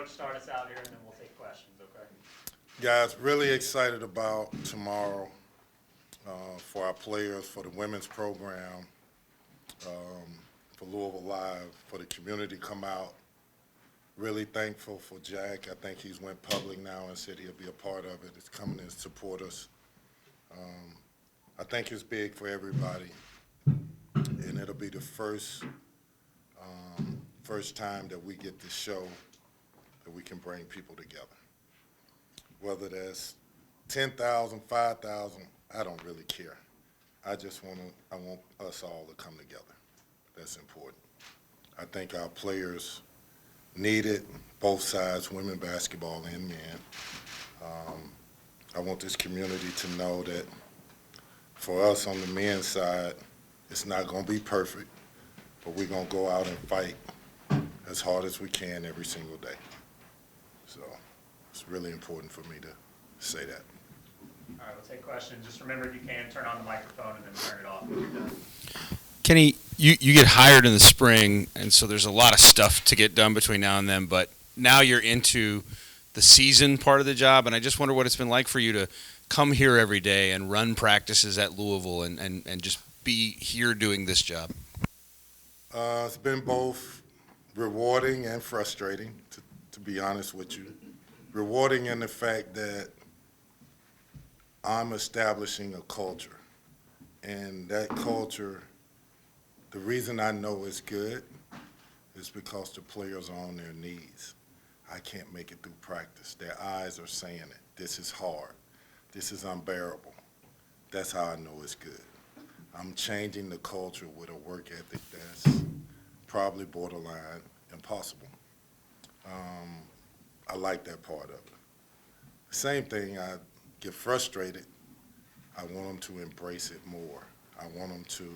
Coach, start us out here, and then we'll take questions, okay? Guys, really excited about tomorrow for our players, for the women's program, for Louisville Live, for the community to come out. Really thankful for Jack. I think he's went public now and said he'll be a part of it. He's coming and support us. I think it's big for everybody, and it'll be the first time that we get to show that we can bring people together. Whether that's 10,000, 5,000, I don't really care. I want us all to come together. That's important. I think our players need it, both sides, women basketball and men. I want this community to know that for us on the men's side, it's not going to be perfect, but we're going to go out and fight as hard as we can every single day. So it's really important for me to say that. All right, we'll take questions. Just remember, if you can, turn on the microphone and then turn it off when you're done. Kenny, you get hired in the spring, and so there's a lot of stuff to get done between now and then, but now you're into the season part of the job, and I just wonder what it's been like for you to come here every day and run practices at Louisville and just be here doing this job. It's been both rewarding and frustrating, to be honest with you. Rewarding in the fact that I'm establishing a culture, and that culture, the reason I know it's good is because the players are on their knees. I can't make it through practice. Their eyes are saying it. This is hard. This is unbearable. That's how I know it's good. I'm changing the culture with a work ethic that's probably borderline impossible. I like that part of it. Same thing, I get frustrated. I want them to embrace it more. I want them to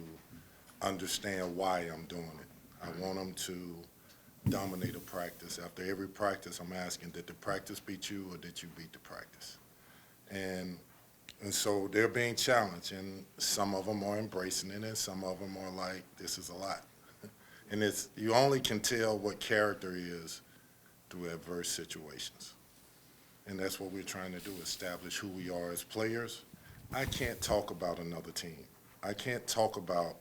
understand why I'm doing it. I want them to dominate a practice. After every practice, I'm asking, did the practice beat you or did you beat the practice? And so they're being challenged, and some of them are embracing it, and some of them are like, this is a lot. And you only can tell what character is through adverse situations. And that's what we're trying to do, establish who we are as players. I can't talk about another team. I can't talk about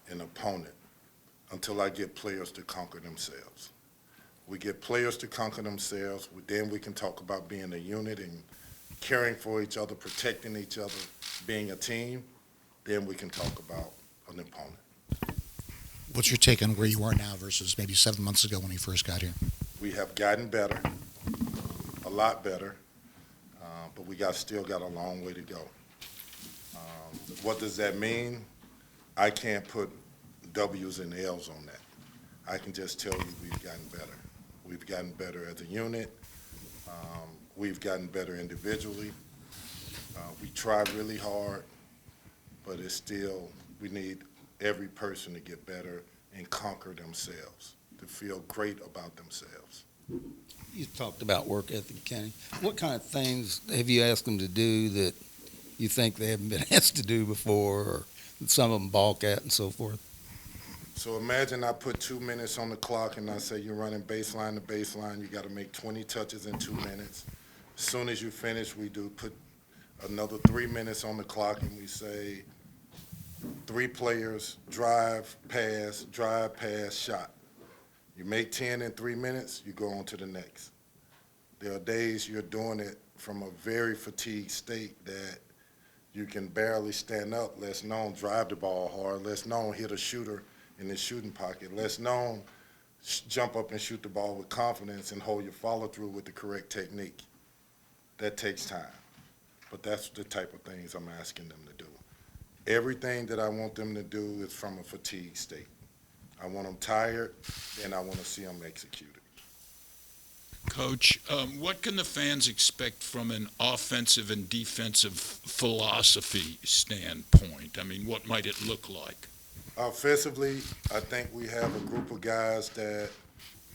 an opponent until I get players to conquer themselves. We get players to conquer themselves, then we can talk about being a unit and caring for each other, protecting each other, being a team. Then we can talk about an opponent. What's your take on where you are now versus maybe 7 months ago when you first got here? We have gotten better, a lot better, but we still got a long way to go. What does that mean? I can't put W's and L's on that. I can just tell you we've gotten better. We've gotten better as a unit. We've gotten better individually. We try really hard, but it's still, we need every person to get better and conquer themselves, to feel great about themselves. You talked about work ethic, Kenny. What kind of things have you asked them to do that you think they haven't been asked to do before, or that some of them balk at and so forth? So imagine I put 2 minutes on the clock and I say you're running baseline to baseline, you got to make 20 touches in 2 minutes. As soon as you finish, we do put another 3 minutes on the clock and we say 3 players, drive, pass, shot. You make 10 in 3 minutes, you go on to the next. There are days you're doing it from a very fatigued state that you can barely stand up, less known drive the ball hard, less known hit a shooter in the shooting pocket, less known jump up and shoot the ball with confidence and hold your follow through with the correct technique. That takes time, but that's the type of things I'm asking them to do. Everything that I want them to do is from a fatigue state. I want them tired, and I want to see them executed. Coach, what can the fans expect from an offensive and defensive philosophy standpoint? I mean, what might it look like? Offensively, I think we have a group of guys that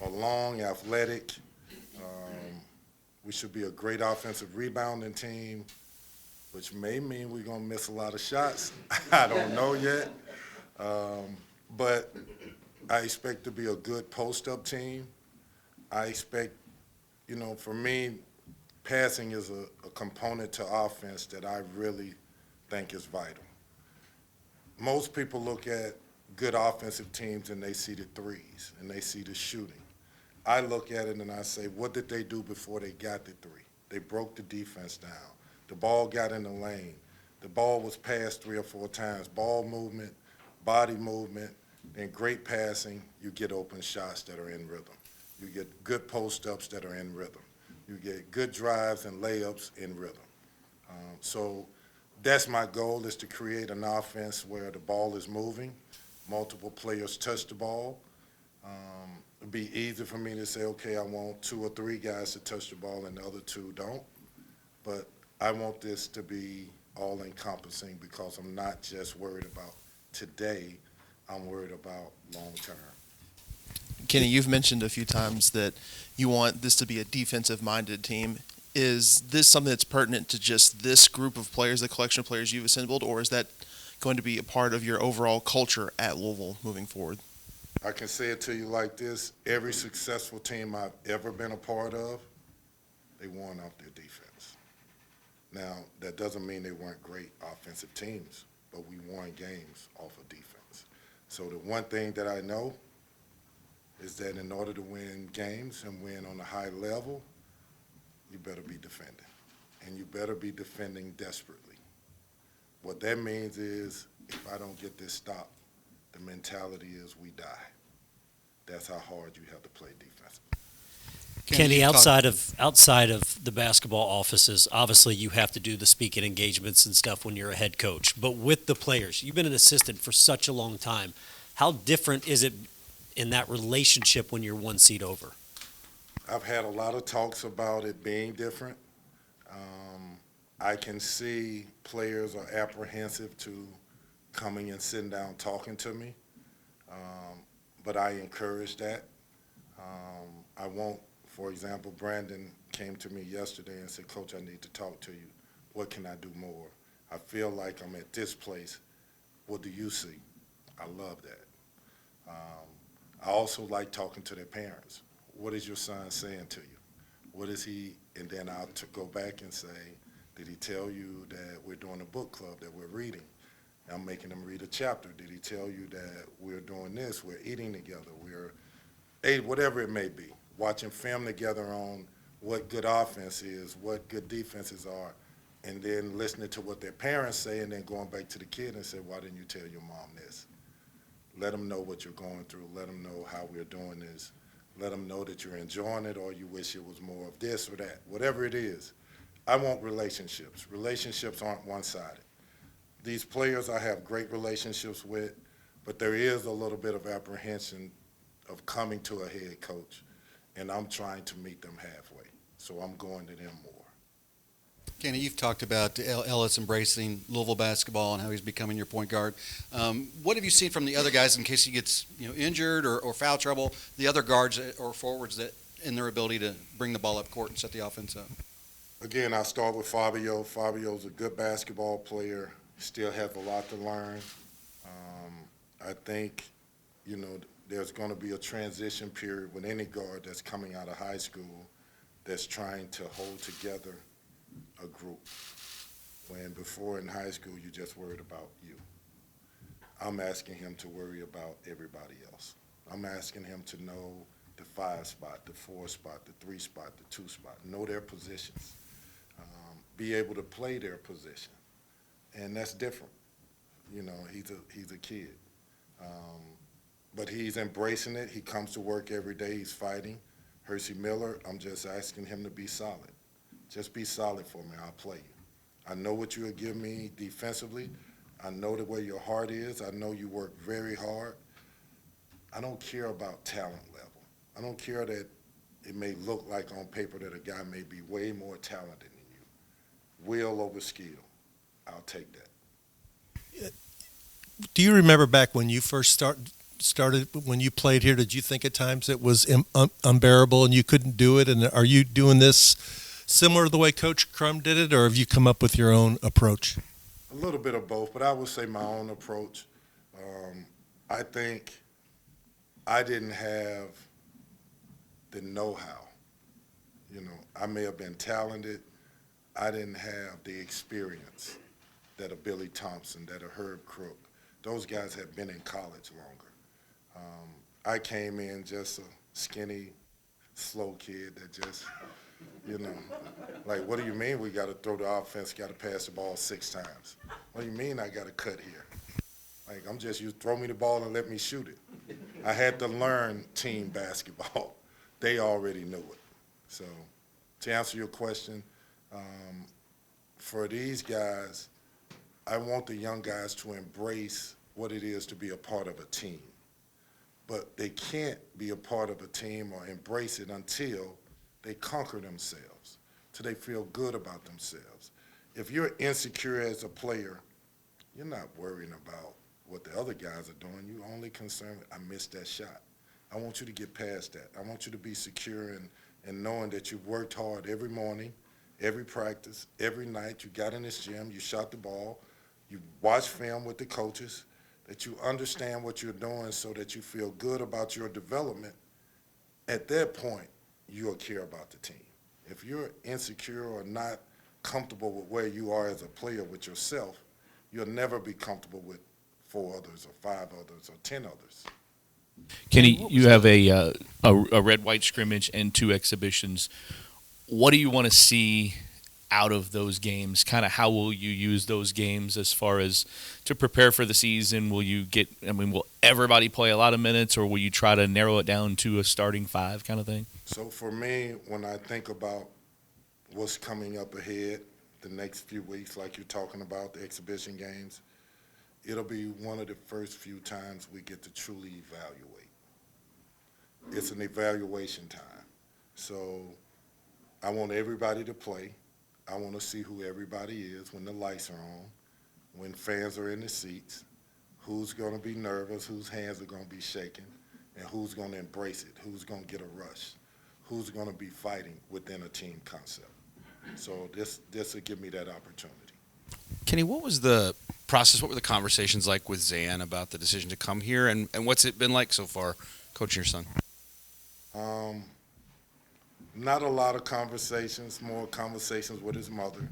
are long, athletic. We should be a great offensive rebounding team, which may mean we're going to miss a lot of shots. I don't know yet. But I expect to be a good post-up team. I expect, you know, for me, passing is a component to offense that I really think is vital. Most people look at good offensive teams and they see the threes and they see the shooting. I look at it and I say, what did they do before they got the three? They broke the defense down. The ball got in the lane. The ball was passed 3 or 4 times. Ball movement, body movement, and great passing, you get open shots that are in rhythm. You get good post-ups that are in rhythm. You get good drives and layups in rhythm. So that's my goal, is to create an offense where the ball is moving, multiple players touch the ball. It'd be easy for me to say, okay, I want 2 or 3 guys to touch the ball and the other 2 don't. But I want this to be all-encompassing because I'm not just worried about today, I'm worried about long-term. Kenny, you've mentioned a few times that you want this to be a defensive-minded team. Is this something that's pertinent to just this group of players, the collection of players you've assembled, or is that going to be a part of your overall culture at Louisville moving forward? I can say it to you like this: every successful team I've ever been a part of, they won off their defense. Now, that doesn't mean they weren't great offensive teams, but we won games off of defense. So the one thing that I know is that in order to win games and win on a high level, you better be defending, and you better be defending desperately. What that means is, if I don't get this stop, the mentality is we die. That's how hard you have to play defense. Kenny, you outside of the basketball offices, obviously you have to do the speaking engagements and stuff when you're a head coach. But with the players, you've been an assistant for such a long time. How different is it in that relationship when you're one seat over? I've had a lot of talks about it being different. I can see players are apprehensive to coming and sitting down talking to me, but I encourage that. I won't, for example, Brandon came to me yesterday and said, Coach, I need to talk to you. What can I do more? I feel like I'm at this place. What do you see? I love that. I also like talking to their parents. What is your son saying to you? What is he, and then I'll go back and say, did he tell you that we're doing a book club, that we're reading? I'm making them read a chapter. Did he tell you that we're doing this, we're eating together, whatever it may be, watching film together on what good offense is, what good defenses are, and then listening to what their parents say, and then going back to the kid and say, why didn't you tell your mom this? Let them know what you're going through. Let them know how we're doing this. Let them know that you're enjoying it, or you wish it was more of this or that. Whatever it is, I want relationships. Relationships aren't one-sided. These players I have great relationships with, but there is a little bit of apprehension of coming to a head coach, and I'm trying to meet them halfway. So I'm going to them more. Kenny, you've talked about Ellis embracing Louisville basketball and how he's becoming your point guard. What have you seen from the other guys in case he gets injured or foul trouble, the other guards or forwards that in their ability to bring the ball up court and set the offense up? Again, I start with Fabio. Fabio's a good basketball player. Still has a lot to learn. I think, there's going to be a transition period with any guard that's coming out of high school that's trying to hold together a group. When before in high school, you just worried about you. I'm asking him to worry about everybody else. I'm asking him to know the 5 spot, the 4 spot, the 3 spot, the 2 spot, know their positions, be able to play their position. And that's different. He's a kid. But he's embracing it. He comes to work every day. He's fighting. Hersey Miller, I'm just asking him to be solid. Just be solid for me. I'll play you. I know what you'll give me defensively. I know the way your heart is. I know you work very hard. I don't care about talent level. I don't care that it may look like on paper that a guy may be way more talented than you. Will over skill. I'll take that. Do you remember back when you first started when you played here? Did you think at times it was unbearable and you couldn't do it? And are you doing this similar to the way Coach Crum did it, or have you come up with your own approach? A little bit of both, but I would say my own approach. I think I didn't have the know-how. You know, I may have been talented. I didn't have the experience that a Billy Thompson, that a Herb Crook. Those guys had been in college longer. I came in just a skinny, slow kid that just, you know, like, what do you mean we got to throw the offense, got to pass the ball 6 times? What do you mean I got to cut here? Like, you throw me the ball and let me shoot it. I had to learn team basketball. They already knew it. So to answer your question, for these guys, I want the young guys to embrace what it is to be a part of a team. But they can't be a part of a team or embrace it until they conquer themselves, till they feel good about themselves. If you're insecure as a player, you're not worrying about what the other guys are doing. You're only concerned, I missed that shot. I want you to get past that. I want you to be secure in knowing that you've worked hard every morning, every practice, every night. You got in this gym, you shot the ball, you watched film with the coaches, that you understand what you're doing so that you feel good about your development. At that point, you'll care about the team. If you're insecure or not comfortable with where you are as a player with yourself, you'll never be comfortable with 4 others or 5 others or 10 others. Kenny, you have a red-white scrimmage and 2 exhibitions. What do you want to see out of those games? Kind of how will you use those games as far as to prepare for the season? Will everybody play a lot of minutes, or will you try to narrow it down to a starting 5 kind of thing? So for me, when I think about what's coming up ahead, the next few weeks, like you're talking about, the exhibition games, it'll be one of the first few times we get to truly evaluate. It's an evaluation time. So I want everybody to play. I want to see who everybody is when the lights are on, when fans are in the seats, who's going to be nervous, whose hands are going to be shaking, and who's going to embrace it, who's going to get a rush, who's going to be fighting within a team concept. So this will give me that opportunity. Kenny, what was the process? What were the conversations like with Zan about the decision to come here, and what's it been like so far coaching your son? Not a lot of conversations, more conversations with his mother.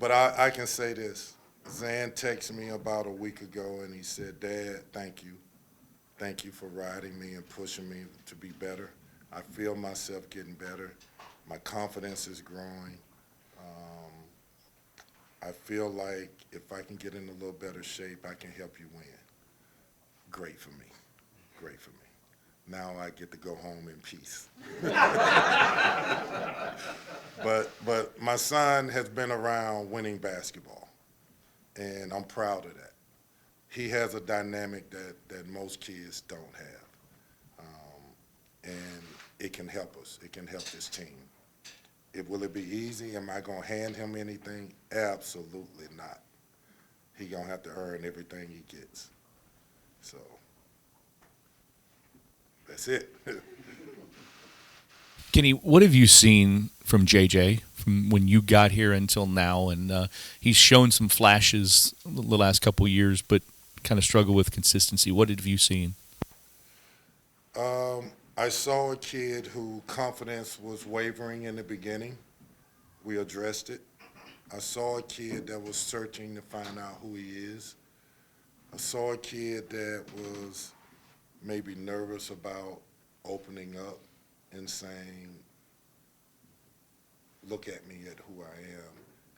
But I can say this. Zan texted me about a week ago, and he said, "Dad, thank you. Thank you for riding me and pushing me to be better. I feel myself getting better. My confidence is growing. I feel like if I can get in a little better shape, I can help you win." Great for me. Great for me. Now I get to go home in peace. But my son has been around winning basketball, and I'm proud of that. He has a dynamic that most kids don't have, and it can help us. It can help this team. Will it be easy? Am I going to hand him anything? Absolutely not. He's going to have to earn everything he gets. So that's it. Kenny, what have you seen from JJ from when you got here until now? And he's shown some flashes the last couple of years, but kind of struggled with consistency. What have you seen? I saw a kid whose confidence was wavering in the beginning. We addressed it. I saw a kid that was searching to find out who he is. I saw a kid that was maybe nervous about opening up and saying, look at me at who I am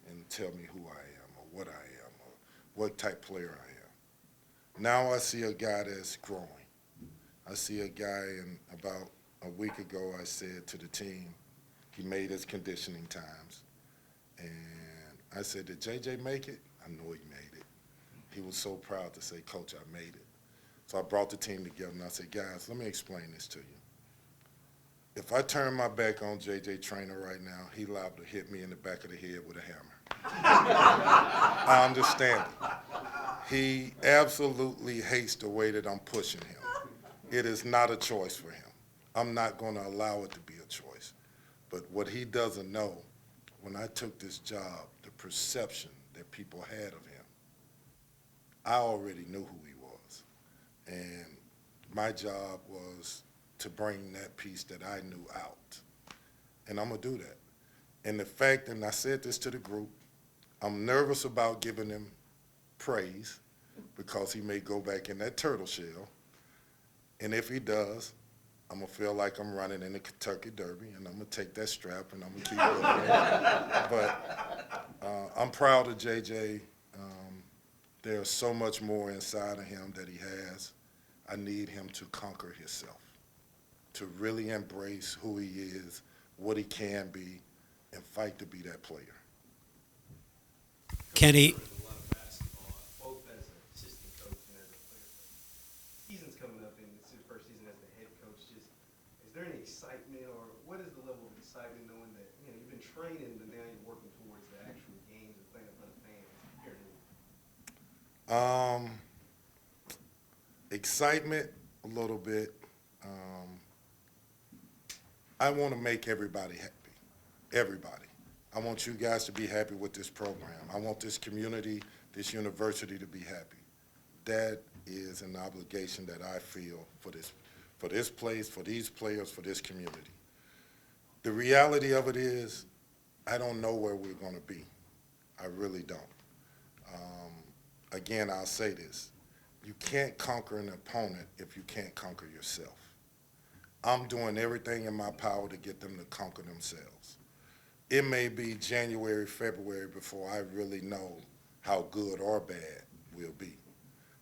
and tell me who I am or what I am or what type player I am. Now I see a guy that's growing. I see a guy, and about a week ago I said to the team, he made his conditioning times. And I said, did JJ make it? I know he made it. He was so proud to say, Coach, I made it. So I brought the team together and I said, guys, let me explain this to you. If I turn my back on JJ Traynor right now, he's liable to hit me in the back of the head with a hammer. I understand it. He absolutely hates the way that I'm pushing him. It is not a choice for him. I'm not going to allow it to be a choice. But what he doesn't know, when I took this job, the perception that people had of him, I already knew who he was. And my job was to bring that piece that I knew out. And I'm going to do that. And the fact, and I said this to the group, I'm nervous about giving him praise because he may go back in that turtle shell. And if he does, I'm going to feel like I'm running in the Kentucky Derby, and I'm going to take that strap and I'm going to keep going. But I'm proud of JJ. There's so much more inside of him that he has. I need him to conquer himself, to really embrace who he is, what he can be, and fight to be that player. Kenny, Both as an assistant coach and as a player. Season's coming up, and it's his first season as the head coach. Just, is there any excitement, or what is the level of excitement knowing that you've been training, but now you're working towards the actual games and playing in front of fans? Excitement, a little bit. I want to make everybody happy. Everybody. I want you guys to be happy with this program. I want this community, this university to be happy. That is an obligation that I feel for this place, for these players, for this community. The reality of it is, I don't know where we're going to be. I really don't. Again, I'll say this. You can't conquer an opponent if you can't conquer yourself. I'm doing everything in my power to get them to conquer themselves. It may be January, February before I really know how good or bad we'll be.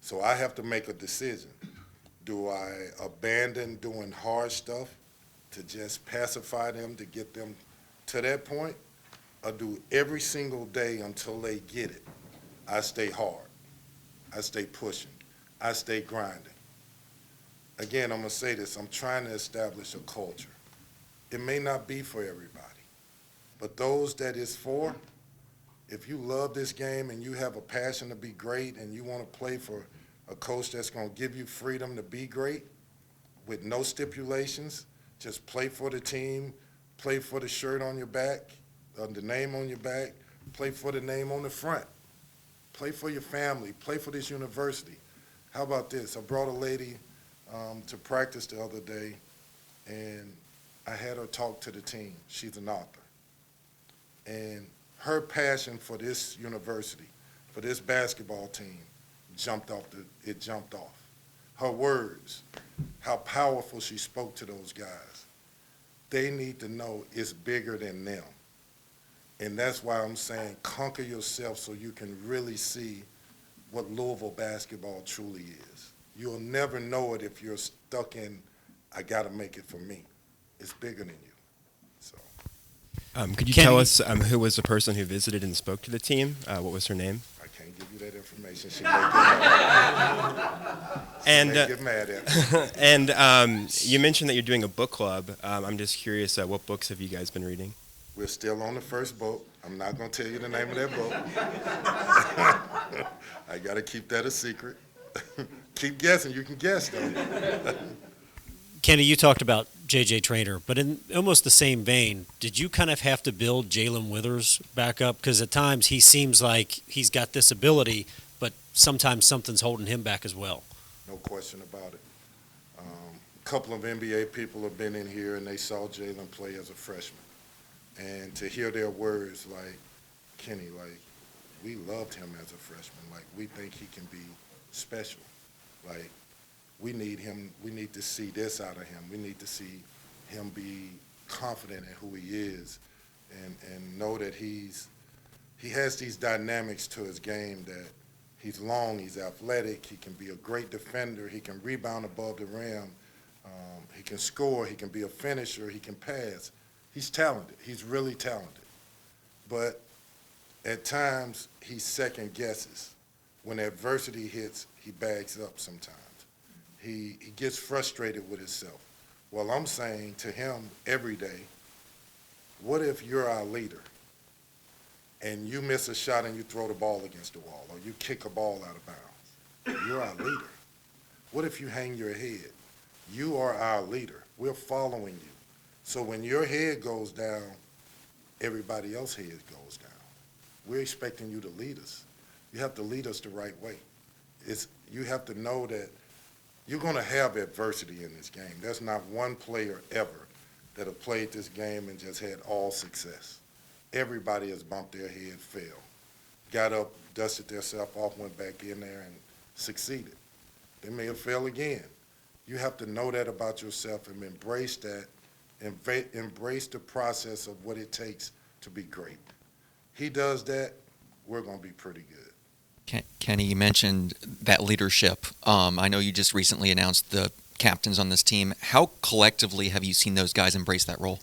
So I have to make a decision. Do I abandon doing hard stuff to just pacify them, to get them to that point, or do every single day until they get it? I stay hard. I stay pushing. I stay grinding. Again, I'm going to say this. I'm trying to establish a culture. It may not be for everybody, but those that it's for, if you love this game and you have a passion to be great and you want to play for a coach that's going to give you freedom to be great with no stipulations, just play for the team, play for the shirt on your back, the name on your back, play for the name on the front. Play for your family. Play for this university. How about this? I brought a lady to practice the other day, and I had her talk to the team. She's an author. And her passion for this university, for this basketball team, jumped off. Her words, how powerful she spoke to those guys. They need to know it's bigger than them. And that's why I'm saying conquer yourself so you can really see what Louisville basketball truly is. You'll never know it if you're stuck in, I got to make it for me. It's bigger than you. So. Could you tell us who was the person who visited and spoke to the team? What was her name? I can't give you that information. She may get mad at me. And you mentioned that you're doing a book club. I'm just curious, what books have you guys been reading? We're still on the first book. I'm not going to tell you the name of that book. I got to keep that a secret. Keep guessing. You can guess, though. Kenny, you talked about J.J. Traynor, but in almost the same vein, did you kind of have to build Jalen Withers back up? Because at times he seems like he's got this ability, but sometimes something's holding him back as well. No question about it. A couple of NBA people have been in here, and they saw Jalen play as a freshman. And to hear their words like, Kenny, like, we loved him as a freshman. Like, we think he can be special. Like, we need him. We need to see this out of him. We need to see him be confident in who he is and know that he has these dynamics to his game that he's long, he's athletic, he can be a great defender, he can rebound above the rim, he can score, he can be a finisher, he can pass. He's talented. He's really talented. But at times, he second guesses. When adversity hits, he bags up sometimes. He gets frustrated with himself. Well, I'm saying to him every day, what if you're our leader and you miss a shot and you throw the ball against the wall or you kick a ball out of bounds? You're our leader. What if you hang your head? You are our leader. We're following you. So when your head goes down, everybody else's head goes down. We're expecting you to lead us. You have to lead us the right way. You have to know that You're going to have adversity in this game. There's not one player ever that have played this game and just had all success. Everybody has bumped their head, failed, got up, dusted themselves off, went back in there, and succeeded. They may have failed again. You have to know that about yourself and embrace that, embrace the process of what it takes to be great. He does that, we're going to be pretty good. Kenny, you mentioned that leadership. I know you just recently announced the captains on this team. How collectively have you seen those guys embrace that role?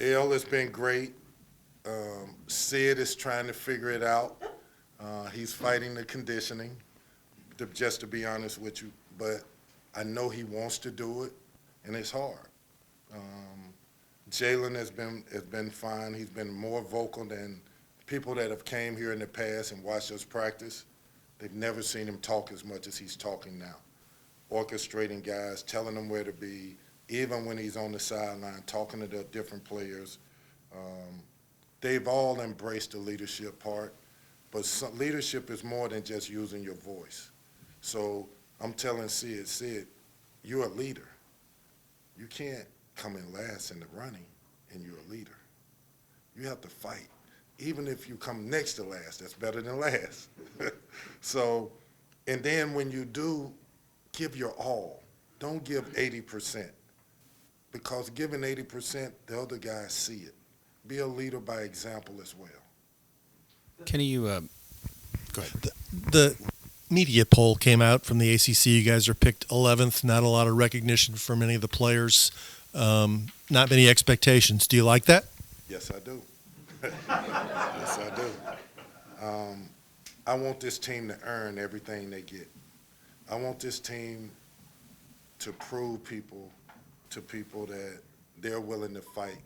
El has been great. Sid is trying to figure it out. He's fighting the conditioning, just to be honest with you. But I know he wants to do it, and it's hard. Jalen has been fine. He's been more vocal than people that have came here in the past and watched us practice. They've never seen him talk as much as he's talking now. Orchestrating guys, telling them where to be, even when he's on the sideline, talking to the different players. They've all embraced the leadership part, but leadership is more than just using your voice. So I'm telling Sid, you're a leader. You can't come in last in the running and you're a leader. You have to fight. Even if you come next to last, that's better than last. So, and then when you do, give your all. Don't give 80%, because giving 80%, the other guys see it. Be a leader by example as well. Kenny, you go ahead. The media poll came out from the ACC. You guys are picked 11th. Not a lot of recognition from any of the players. Not many expectations. Do you like that? Yes, I do. Yes, I do. I want this team to earn everything they get. I want this team to prove to people that they're willing to fight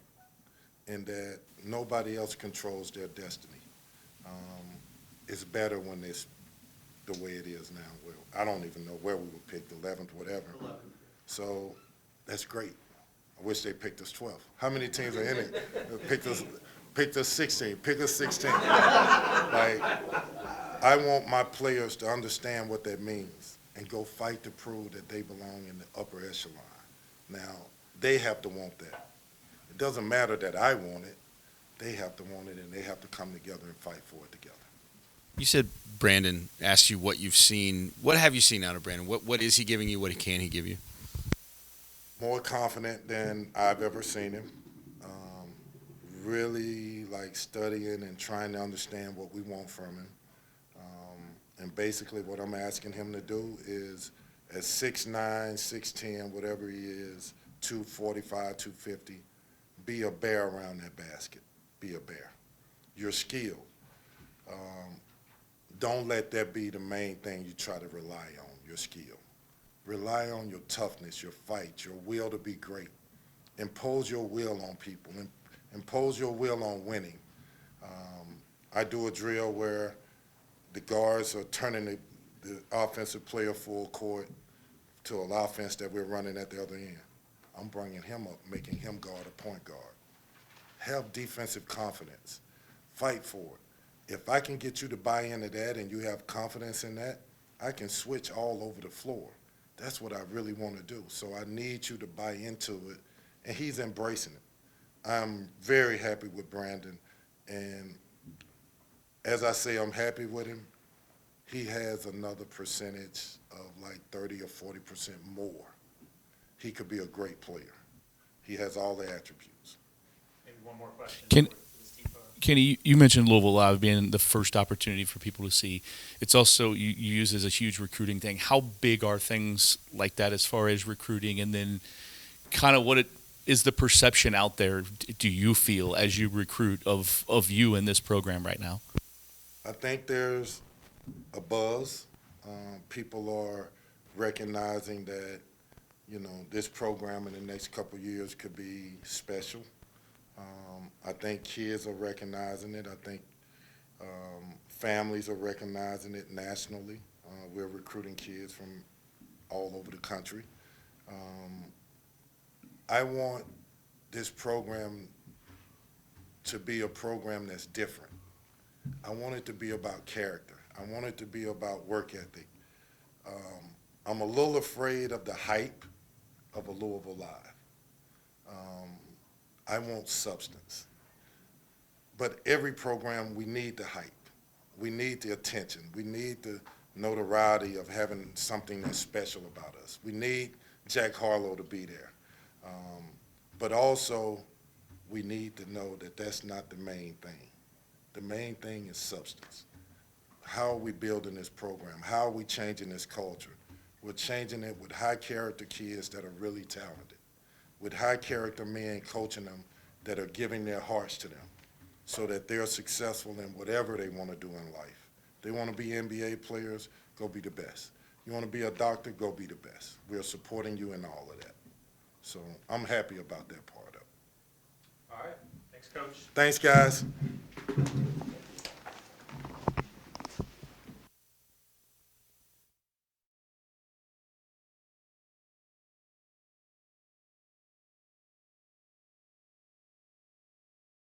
and that nobody else controls their destiny. It's better when it's the way it is now. Well, I don't even know where we were picked, 11th, whatever. 11th. So that's great. I wish they picked us 12th. How many teams are in it? Picked us 16. Pick us 16. Like, I want my players to understand what that means and go fight to prove that they belong in the upper echelon. Now, they have to want that. It doesn't matter that I want it. They have to want it, and they have to come together and fight for it together. You said Brandon asked you what you've seen. What have you seen out of Brandon? What is he giving you? What can he give you? More confident than I've ever seen him. Really like studying and trying to understand what we want from him. And basically what I'm asking him to do is at 6'9", 6'10", whatever he is, 245, 250, be a bear around that basket. Be a bear. Your skill. Don't let that be the main thing you try to rely on, your skill. Rely on your toughness, your fight, your will to be great. Impose your will on people. Impose your will on winning. I do a drill where the guards are turning the offensive player full court to an offense that we're running at the other end. I'm bringing him up, making him guard a point guard. Have defensive confidence. Fight for it. If I can get you to buy into that and you have confidence in that, I can switch all over the floor. That's what I really want to do. So I need you to buy into it, and he's embracing it. I'm very happy with Brandon, and as I say, I'm happy with him. He has another percentage of like 30 or 40% more. He could be a great player. He has all the attributes. Maybe one more question. Kenny, you mentioned Louisville Live being the first opportunity for people to see. It's also you use it as a huge recruiting thing. How big are things like that as far as recruiting, and then kind of what it is the perception out there? Do you feel as you recruit of you in this program right now? I think there's a buzz. People are recognizing that, you know, this program in the next couple of years could be special. I think kids are recognizing it. I think families are recognizing it nationally. We're recruiting kids from all over the country. I want this program to be a program that's different. I want it to be about character. I want it to be about work ethic. I'm a little afraid of the hype of a Louisville Live. I want substance. But every program, we need the hype. We need the attention. We need the notoriety of having something that's special about us. We need Jack Harlow to be there. But also, we need to know that that's not the main thing. The main thing is substance. How are we building this program? How are we changing this culture? We're changing it with high-character kids that are really talented, with high-character men coaching them that are giving their hearts to them so that they're successful in whatever they want to do in life. They want to be NBA players, go be the best. You want to be a doctor, go be the best. We're supporting you in all of that. So I'm happy about that part of it. All right, thanks, Coach. Thanks, guys.